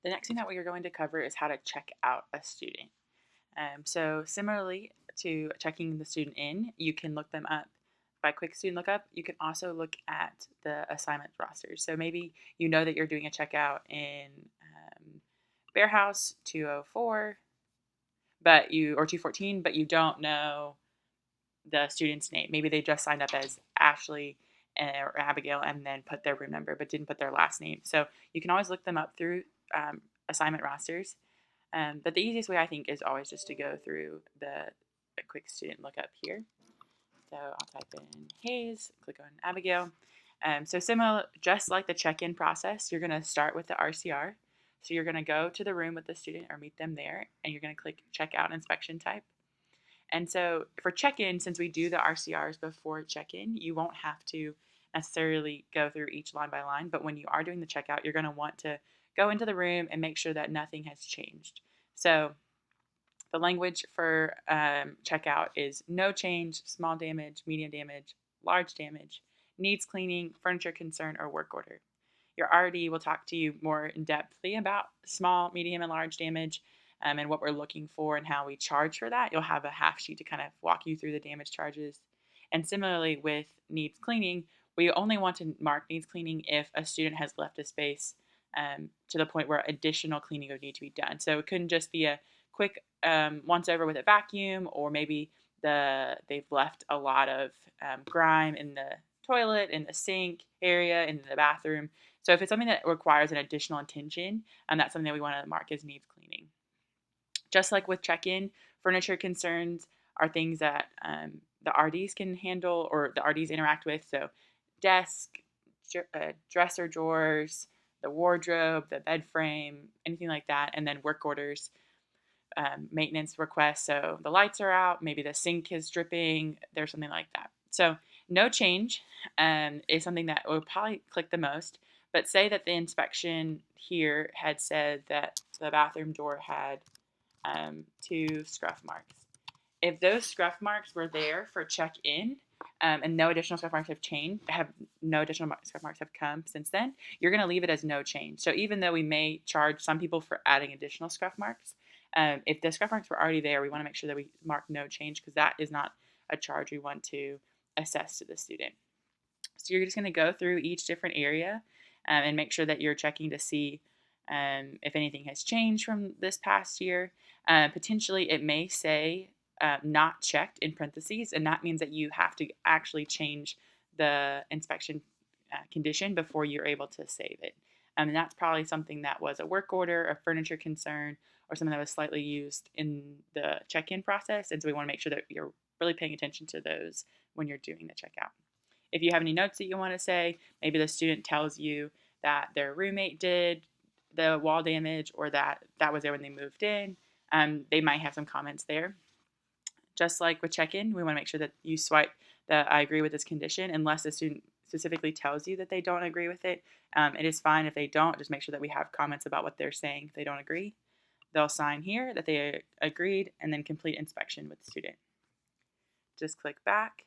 The next thing that we are going to cover is how to check out a student. So similarly to checking the student in, you can look them up by quick student lookup. You can also look at the assignment rosters. So maybe you know that you're doing a checkout in Bear House 204, or 214, but you don't know the student's name. Maybe they just signed up as Ashley or Abigail and then put their room number, but didn't put their last name. So you can always look them up through assignment rosters. But the easiest way I think is always just to go through a quick student lookup here. So I'll type in Hayes, click on Abigail. So similar, just like the check-in process, you're going to start with the RCR. So you're going to go to the room with the student or meet them there, and you're going to click check out inspection type. And so for check-in, since we do the RCRs before check-in, you won't have to necessarily go through each line by line. But when you are doing the checkout, you're going to want to go into the room and make sure that nothing has changed. So the language for checkout is no change, small damage, medium damage, large damage, needs cleaning, furniture concern, or work order. Your RD will talk to you more in depthly about small, medium, and large damage and what we're looking for and how we charge for that. You'll have a half sheet to kind of walk you through the damage charges. And similarly with needs cleaning, we only want to mark needs cleaning if a student has left a space to the point where additional cleaning would need to be done. So it couldn't just be a quick once over with a vacuum, or maybe they've left a lot of grime in the toilet, in the sink area, in the bathroom. So if it's something that requires an additional attention, that's something that we want to mark as needs cleaning. Just like with check-in, furniture concerns are things that the RDs can handle or the RDs interact with. So desk, dresser drawers, the wardrobe, the bed frame, anything like that. And then work orders, maintenance requests. So the lights are out, maybe the sink is dripping, there's something like that. So no change is something that will probably click the most. But say that the inspection here had said that the bathroom door had 2 scruff marks. If those scruff marks were there for check-in and no additional scruff marks scruff marks have come since then, you're going to leave it as no change. So even though we may charge some people for adding additional scruff marks, if the scruff marks were already there, we want to make sure that we mark no change because that is not a charge we want to assess to the student. So you're just going to go through each different area and make sure that you're checking to see if anything has changed from this past year. Potentially, it may say not checked in parentheses, and that means that you have to actually change the inspection condition before you're able to save it. And that's probably something that was a work order, a furniture concern, or something that was slightly used in the check-in process. And so we want to make sure that you're really paying attention to those when you're doing the checkout. If you have any notes that you want to say, maybe the student tells you that their roommate did the wall damage or that was there when they moved in, they might have some comments there. Just like with check-in, we want to make sure that you swipe the I agree with this condition unless the student specifically tells you that they don't agree with it. It is fine if they don't. Just make sure that we have comments about what they're saying if they don't agree. They'll sign here that they agreed and then complete inspection with the student. Just click back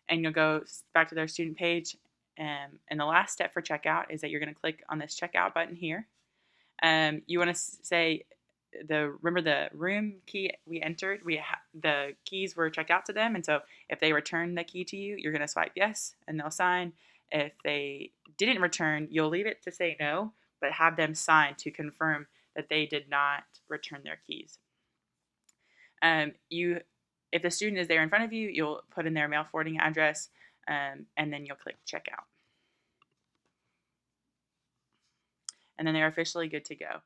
and you'll go back to their student page. And the last step for checkout is that you're going to click on this checkout button here. You want to say remember the room key we entered, the keys were checked out to them, and so if they return the key to you, you're going to swipe yes and they'll sign. If they didn't return, you'll leave it to say no, but have them sign to confirm that they did not return their keys. If the student is there in front of you, you'll put in their mail forwarding address, and then you'll click checkout. And then they're officially good to go.